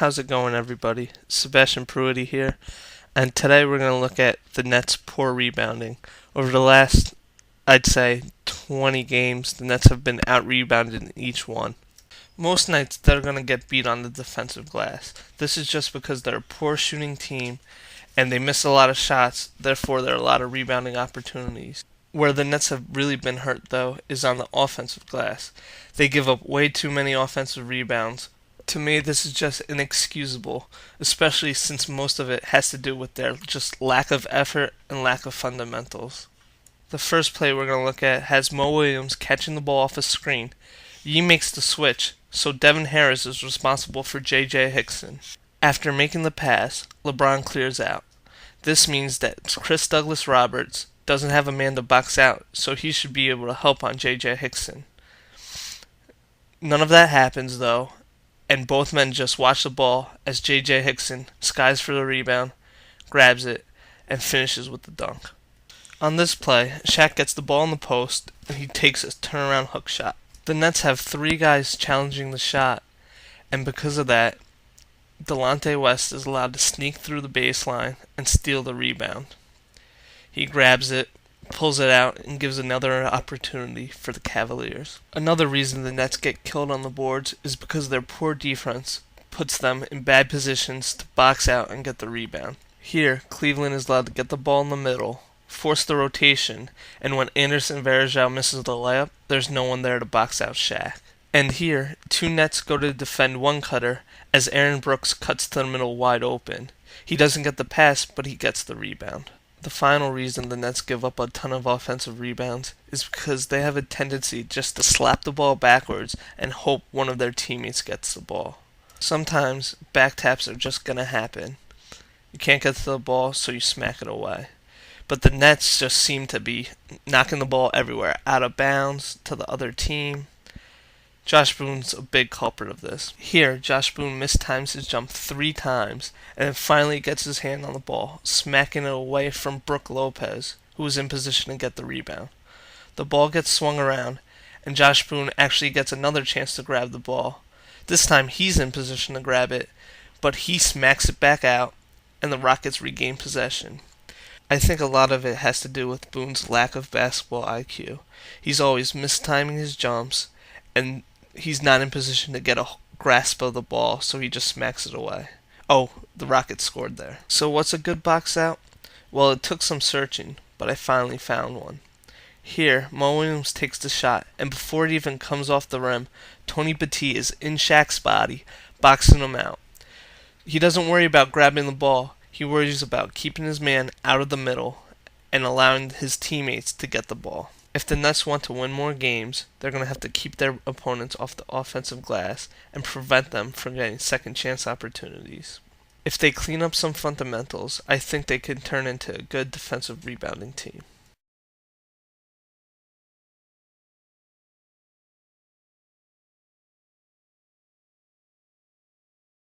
How's it going, everybody? Sebastian Pruitti here, and today we're going to look at the Nets' poor rebounding. Over the last, I'd say, 20 games, the Nets have been out-rebounded in each one. Most nights, they're going to get beat on the defensive glass. This is just because they're a poor shooting team, and they miss a lot of shots, therefore there are a lot of rebounding opportunities. Where the Nets have really been hurt, though, is on the offensive glass. They give up way too many offensive rebounds. To me, this is just inexcusable, especially since most of it has to do with their just lack of effort and lack of fundamentals. The first play we're going to look at has Mo Williams catching the ball off a screen. Yee makes the switch, so Devin Harris is responsible for J.J. Hickson. After making the pass, LeBron clears out. This means that Chris Douglas-Roberts doesn't have a man to box out, so he should be able to help on J.J. Hickson. None of that happens, though, and both men just watch the ball as J.J. Hickson skies for the rebound, grabs it, and finishes with the dunk. On this play, Shaq gets the ball in the post, and he takes a turnaround hook shot. The Nets have three guys challenging the shot, and because of that, Delonte West is allowed to sneak through the baseline and steal the rebound. He grabs it, pulls it out, and gives another opportunity for the Cavaliers. Another reason the Nets get killed on the boards is because their poor defense puts them in bad positions to box out and get the rebound. Here, Cleveland is allowed to get the ball in the middle, force the rotation, and when Anderson Varejao misses the layup, there's no one there to box out Shaq. And here, two Nets go to defend one cutter as Aaron Brooks cuts to the middle wide open. He doesn't get the pass, but he gets the rebound. The final reason the Nets give up a ton of offensive rebounds is because they have a tendency just to slap the ball backwards and hope one of their teammates gets the ball. Sometimes back taps are just going to happen. You can't get to the ball, so you smack it away. But the Nets just seem to be knocking the ball everywhere, out of bounds, to the other team. Josh Boone's a big culprit of this. Here, Josh Boone mistimes his jump 3 times, and then finally gets his hand on the ball, smacking it away from Brook Lopez, who was in position to get the rebound. The ball gets swung around, and Josh Boone actually gets another chance to grab the ball. This time he's in position to grab it, but he smacks it back out, and the Rockets regain possession. I think a lot of it has to do with Boone's lack of basketball IQ. He's always mistiming his jumps, and he's not in position to get a grasp of the ball, so he just smacks it away. Oh, the Rockets scored there. So what's a good box out? Well, it took some searching, but I finally found one. Here, Mo Williams takes the shot, and before it even comes off the rim, Tony Petit is in Shaq's body, boxing him out. He doesn't worry about grabbing the ball. He worries about keeping his man out of the middle and allowing his teammates to get the ball. If the Nets want to win more games, they're going to have to keep their opponents off the offensive glass and prevent them from getting second chance opportunities. If they clean up some fundamentals, I think they can turn into a good defensive rebounding team.